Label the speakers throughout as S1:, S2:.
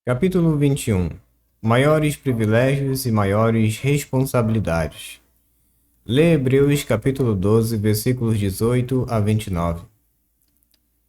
S1: Capítulo 21. Maiores privilégios e maiores responsabilidades. Lê Hebreus capítulo 12, versículos 18 a 29.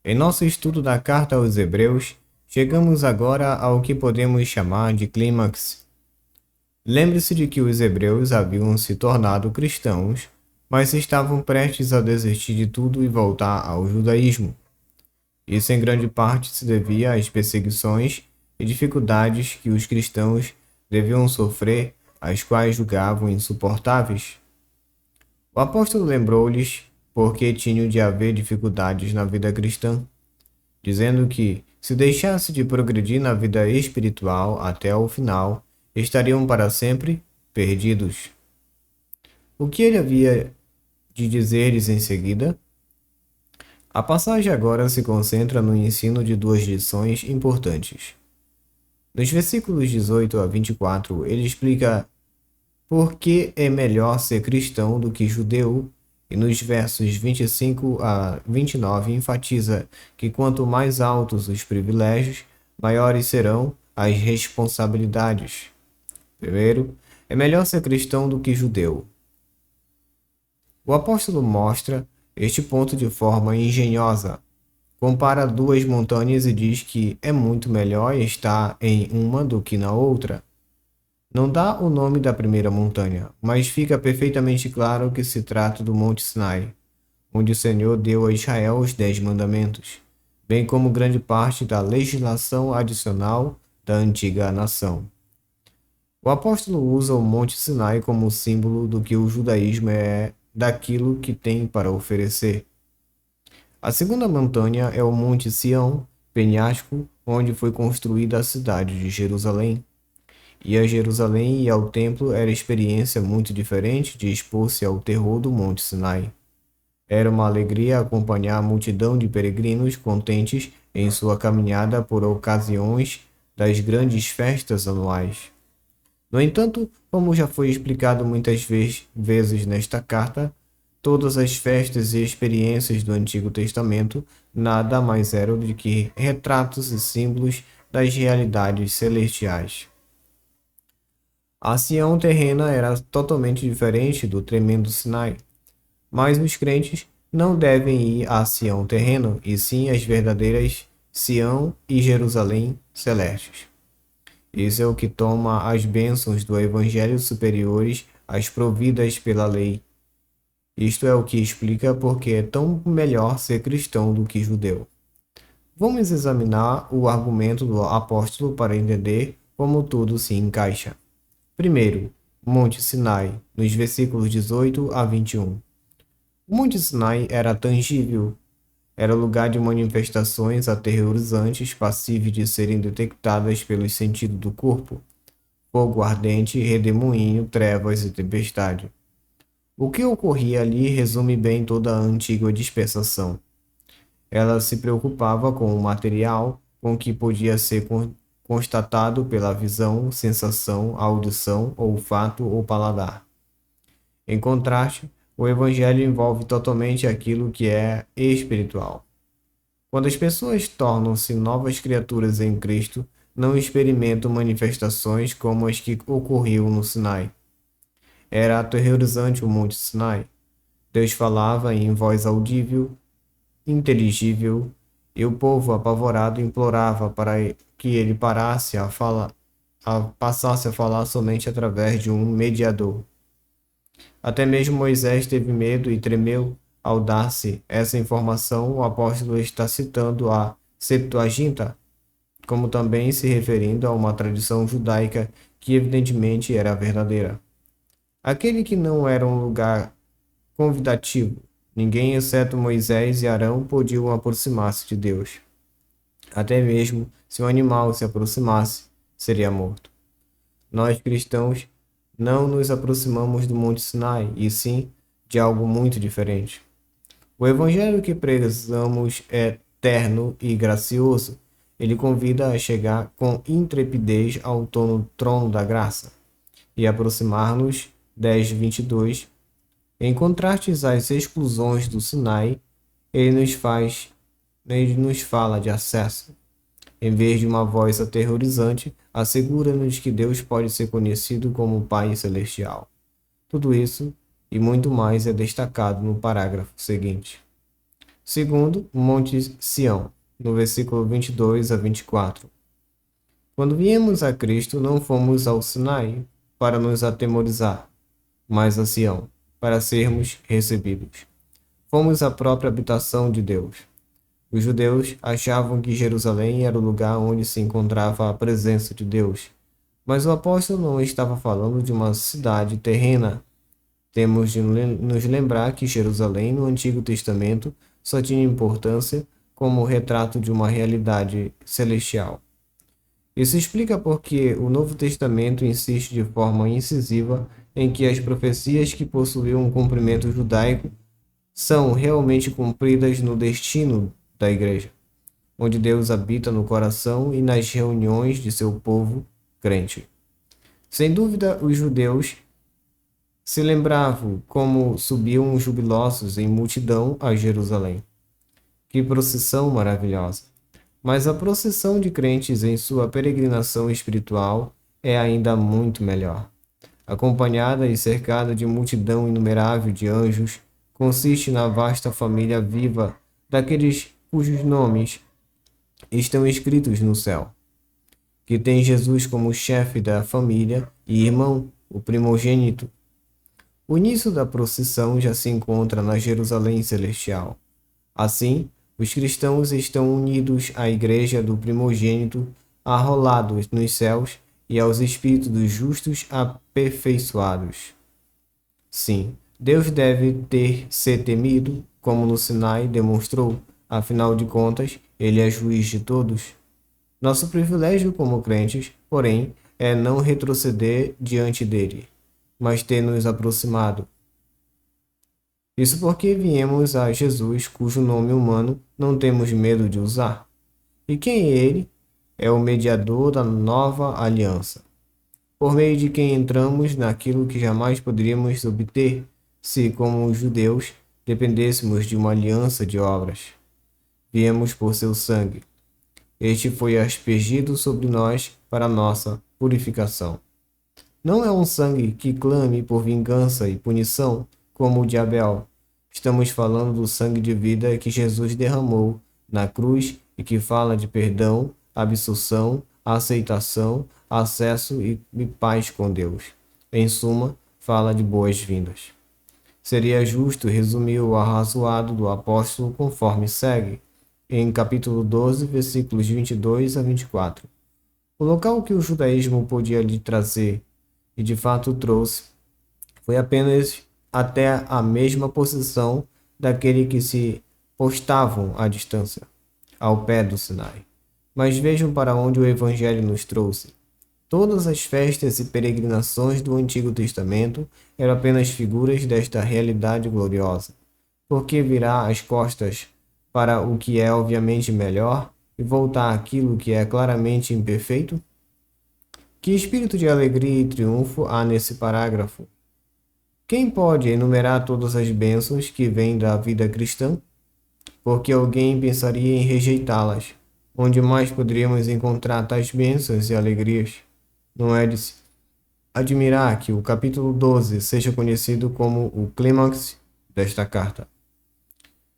S1: Em nosso estudo da carta aos Hebreus, chegamos agora ao que podemos chamar de clímax. Lembre-se de que os hebreus haviam se tornado cristãos, mas estavam prestes a desistir de tudo e voltar ao judaísmo. Isso em grande parte se devia às perseguições e dificuldades que os cristãos deviam sofrer, as quais julgavam insuportáveis. O apóstolo lembrou-lhes por que tinham de haver dificuldades na vida cristã, dizendo que, se deixasse de progredir na vida espiritual até o final, estariam para sempre perdidos. O que ele havia de dizer-lhes em seguida? A passagem agora se concentra no ensino de duas lições importantes. Nos versículos 18 a 24, ele explica por que é melhor ser cristão do que judeu, e nos versos 25 a 29 enfatiza que quanto mais altos os privilégios, maiores serão as responsabilidades. Primeiro, é melhor ser cristão do que judeu. O apóstolo mostra este ponto de forma engenhosa. Compara duas montanhas e diz que é muito melhor estar em uma do que na outra. Não dá o nome da primeira montanha, mas fica perfeitamente claro que se trata do Monte Sinai, onde o Senhor deu a Israel os 10 mandamentos, bem como grande parte da legislação adicional da antiga nação. O apóstolo usa o Monte Sinai como símbolo do que o judaísmo é daquilo que tem para oferecer. A segunda montanha é o Monte Sião, penhasco, onde foi construída a cidade de Jerusalém. E a Jerusalém e ao templo era experiência muito diferente de expor-se ao terror do Monte Sinai. Era uma alegria acompanhar a multidão de peregrinos contentes em sua caminhada por ocasiões das grandes festas anuais. No entanto, como já foi explicado muitas vezes nesta carta, todas as festas e experiências do Antigo Testamento nada mais eram do que retratos e símbolos das realidades celestiais. A Sião terrena era totalmente diferente do tremendo Sinai, mas os crentes não devem ir a Sião terreno, e sim às verdadeiras Sião e Jerusalém celestes. Isso é o que toma as bênçãos do Evangelho superiores às providas pela lei. Isto é o que explica por que é tão melhor ser cristão do que judeu. Vamos examinar o argumento do apóstolo para entender como tudo se encaixa. Primeiro, Monte Sinai, nos versículos 18 a 21. O Monte Sinai era tangível, era lugar de manifestações aterrorizantes passíveis de serem detectadas pelos sentidos do corpo: fogo ardente, redemoinho, trevas e tempestade. O que ocorria ali resume bem toda a antiga dispensação. Ela se preocupava com o material, com o que podia ser constatado pela visão, sensação, audição, olfato ou paladar. Em contraste, o Evangelho envolve totalmente aquilo que é espiritual. Quando as pessoas tornam-se novas criaturas em Cristo, não experimentam manifestações como as que ocorriam no Sinai. Era aterrorizante o Monte Sinai. Deus falava em voz audível, inteligível, e o povo apavorado implorava para que ele passasse a falar somente através de um mediador. Até mesmo Moisés teve medo e tremeu ao dar-se essa informação. O apóstolo está citando a Septuaginta, como também se referindo a uma tradição judaica que evidentemente era verdadeira. Aquele que não era um lugar convidativo, ninguém exceto Moisés e Arão podiam aproximar-se de Deus. Até mesmo se um animal se aproximasse, seria morto. Nós cristãos não nos aproximamos do Monte Sinai, e sim de algo muito diferente. O evangelho que pregamos é terno e gracioso. Ele convida a chegar com intrepidez ao trono da graça e aproximar-nos. 10:22. Em contraste às exclusões do Sinai, ele nos fala de acesso. em vez de uma voz aterrorizante, assegura-nos que Deus pode ser conhecido como Pai Celestial. Tudo isso e muito mais é destacado no parágrafo seguinte. Segundo, Monte Sião, no versículo 22 a 24. Quando viemos a Cristo, não fomos ao Sinai para nos atemorizar, mas a Sião, para sermos recebidos. Fomos à própria habitação de Deus. Os judeus achavam que Jerusalém era o lugar onde se encontrava a presença de Deus, mas o apóstolo não estava falando de uma cidade terrena. Temos de nos lembrar que Jerusalém, no Antigo Testamento, só tinha importância como retrato de uma realidade celestial. Isso explica porque o Novo Testamento insiste de forma incisiva em que as profecias que possuíam um cumprimento judaico são realmente cumpridas no destino da igreja, onde Deus habita no coração e nas reuniões de seu povo crente. Sem dúvida, os judeus se lembravam como subiam jubilosos em multidão a Jerusalém. Que procissão maravilhosa! Mas a procissão de crentes em sua peregrinação espiritual é ainda muito melhor. Acompanhada e cercada de multidão inumerável de anjos, consiste na vasta família viva daqueles cujos nomes estão escritos no céu, que tem Jesus como chefe da família e irmão, o primogênito. O início da procissão já se encontra na Jerusalém Celestial. Assim, os cristãos estão unidos à igreja do primogênito, arrolados nos céus e aos espíritos dos justos aperfeiçoados. Sim, Deus deve ser temido, como no Sinai demonstrou, afinal de contas, ele é juiz de todos. Nosso privilégio como crentes, porém, é não retroceder diante dele, mas ter nos aproximado. Isso porque viemos a Jesus, cujo nome humano não temos medo de usar. E quem é ele? É o mediador da nova aliança, por meio de quem entramos naquilo que jamais poderíamos obter se, como os judeus, dependêssemos de uma aliança de obras. Viemos por seu sangue. Este foi aspergido sobre nós para nossa purificação. Não é um sangue que clame por vingança e punição, como o de Abel. Estamos falando do sangue de vida que Jesus derramou na cruz e que fala de perdão, absolução, aceitação, acesso e paz com Deus. Em suma, fala de boas-vindas. Seria justo resumir o arrazoado do apóstolo conforme segue, em capítulo 12, versículos 22 a 24. O local que o judaísmo podia lhe trazer, e de fato trouxe, foi apenas até a mesma posição daquele que se postavam à distância, ao pé do Sinai. Mas vejam para onde o Evangelho nos trouxe. Todas as festas e peregrinações do Antigo Testamento eram apenas figuras desta realidade gloriosa, porque virar as costas para o que é obviamente melhor e voltar àquilo que é claramente imperfeito? Que espírito de alegria e triunfo há nesse parágrafo? Quem pode enumerar todas as bênçãos que vêm da vida cristã? Porque alguém pensaria em rejeitá-las. Onde mais poderíamos encontrar tais bênçãos e alegrias? Não é de se admirar que o capítulo 12 seja conhecido como o clímax desta carta.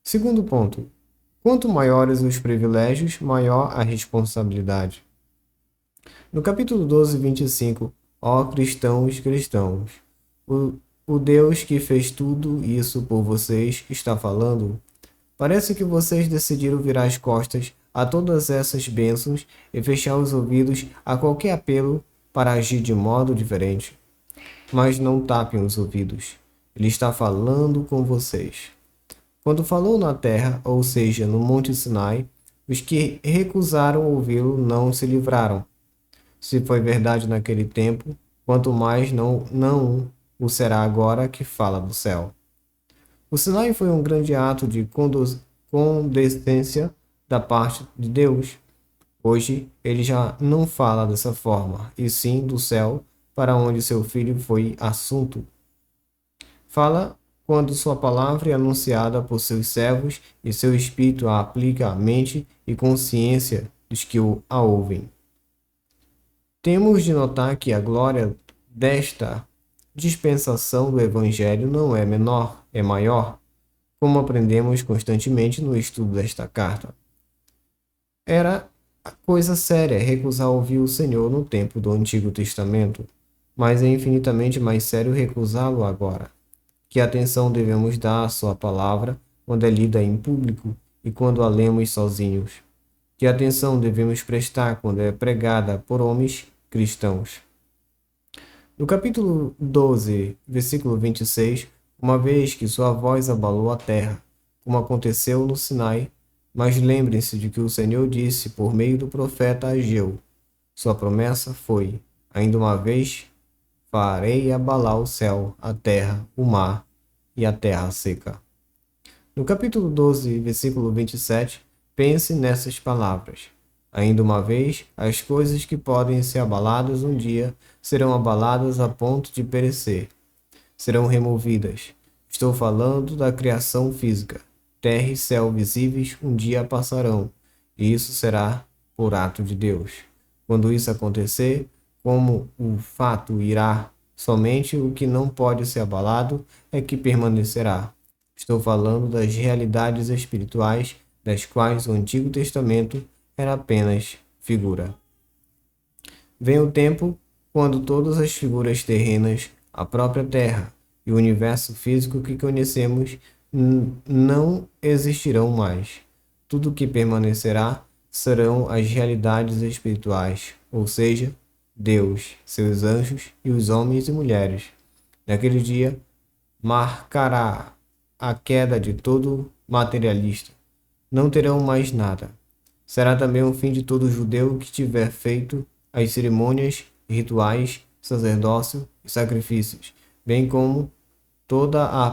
S1: Segundo ponto. Quanto maiores os privilégios, maior a responsabilidade. No capítulo 12, 25, ó cristãos, o Deus que fez tudo isso por vocês está falando. Parece que vocês decidiram virar as costas a todas essas bênçãos e fechar os ouvidos a qualquer apelo para agir de modo diferente. Mas não tapem os ouvidos. Ele está falando com vocês. Quando falou na terra, ou seja, no Monte Sinai, os que recusaram ouvi-lo não se livraram. Se foi verdade naquele tempo, quanto mais não o será agora que fala do céu. O Sinai foi um grande ato de condescendência da parte de Deus. Hoje, ele já não fala dessa forma, e sim do céu, para onde seu filho foi assunto. Fala quando sua palavra é anunciada por seus servos e seu espírito a aplica à mente e consciência dos que a ouvem. Temos de notar que a glória desta dispensação do Evangelho não é menor, é maior, como aprendemos constantemente no estudo desta carta. Era coisa séria recusar ouvir o Senhor no tempo do Antigo Testamento, mas é infinitamente mais sério recusá-lo agora. Que atenção devemos dar à sua palavra quando é lida em público e quando a lemos sozinhos. Que atenção devemos prestar quando é pregada por homens cristãos. No capítulo 12, versículo 26, uma vez que sua voz abalou a terra, como aconteceu no Sinai, mas lembrem-se de que o Senhor disse por meio do profeta Ageu. Sua promessa foi: ainda uma vez farei abalar o céu, a terra, o mar e a terra seca. No capítulo 12, versículo 27, pense nessas palavras. Ainda uma vez, as coisas que podem ser abaladas um dia serão abaladas a ponto de perecer. Serão removidas. Estou falando da criação física. Terra e céu visíveis um dia passarão, e isso será por ato de Deus. Quando isso acontecer, como o fato irá, somente o que não pode ser abalado é que permanecerá. Estou falando das realidades espirituais, das quais o Antigo Testamento era apenas figura. Vem o tempo quando todas as figuras terrenas, a própria Terra e o universo físico que conhecemos não existirão mais. Tudo que permanecerá serão as realidades espirituais, ou seja, Deus, seus anjos e os homens e mulheres. Naquele dia, marcará a queda de todo materialista. Não terão mais nada. Será também o fim de todo judeu que tiver feito as cerimônias, rituais, sacerdócio e sacrifícios, bem como toda a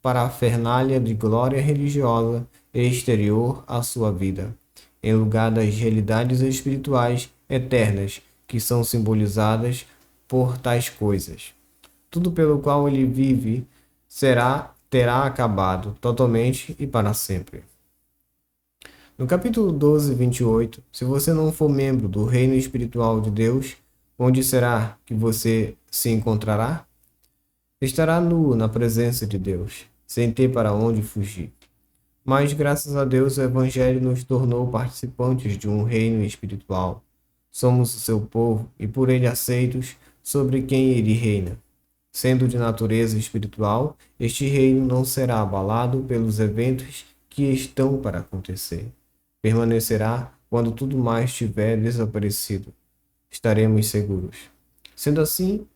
S1: parafernália de glória religiosa exterior à sua vida, em lugar das realidades espirituais eternas que são simbolizadas por tais coisas. Tudo pelo qual ele vive terá acabado totalmente e para sempre. No capítulo 12, 28, se você não for membro do reino espiritual de Deus, onde será que você se encontrará? Estará nu na presença de Deus, sem ter para onde fugir. Mas, graças a Deus, o Evangelho nos tornou participantes de um reino espiritual. Somos o seu povo e por ele aceitos sobre quem ele reina. Sendo de natureza espiritual, este reino não será abalado pelos eventos que estão para acontecer. Permanecerá quando tudo mais tiver desaparecido. Estaremos seguros. Sendo assim,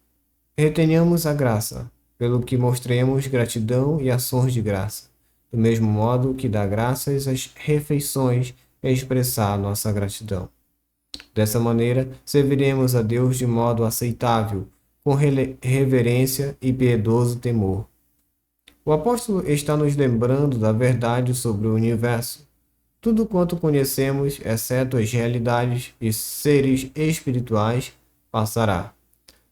S1: retenhamos a graça, pelo que mostremos gratidão e ações de graça, do mesmo modo que dar graças às refeições é expressar nossa gratidão. Dessa maneira, serviremos a Deus de modo aceitável, com reverência e piedoso temor. O apóstolo está nos lembrando da verdade sobre o universo. Tudo quanto conhecemos, exceto as realidades e seres espirituais, passará.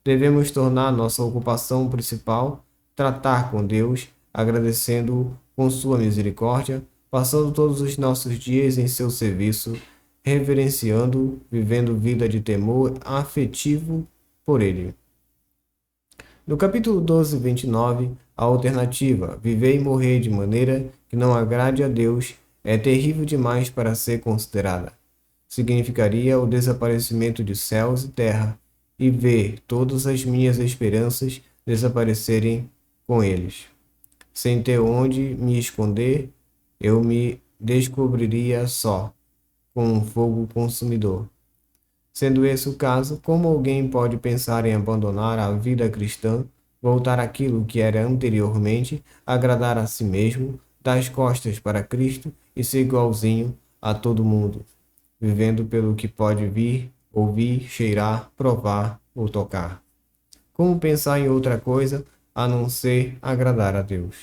S1: Devemos tornar nossa ocupação principal tratar com Deus, agradecendo-o com sua misericórdia, passando todos os nossos dias em seu serviço, reverenciando-o, vivendo vida de temor afetivo por ele. No capítulo 12, 29, a alternativa, viver e morrer de maneira que não agrade a Deus, é terrível demais para ser considerada. Significaria o desaparecimento de céus e terra, e ver todas as minhas esperanças desaparecerem com eles. Sem ter onde me esconder, eu me descobriria só, com um fogo consumidor. Sendo esse o caso, como alguém pode pensar em abandonar a vida cristã, voltar àquilo que era anteriormente, agradar a si mesmo, dar as costas para Cristo e ser igualzinho a todo mundo, vivendo pelo que pode vir, ouvir, cheirar, provar ou tocar? Como pensar em outra coisa a não ser agradar a Deus?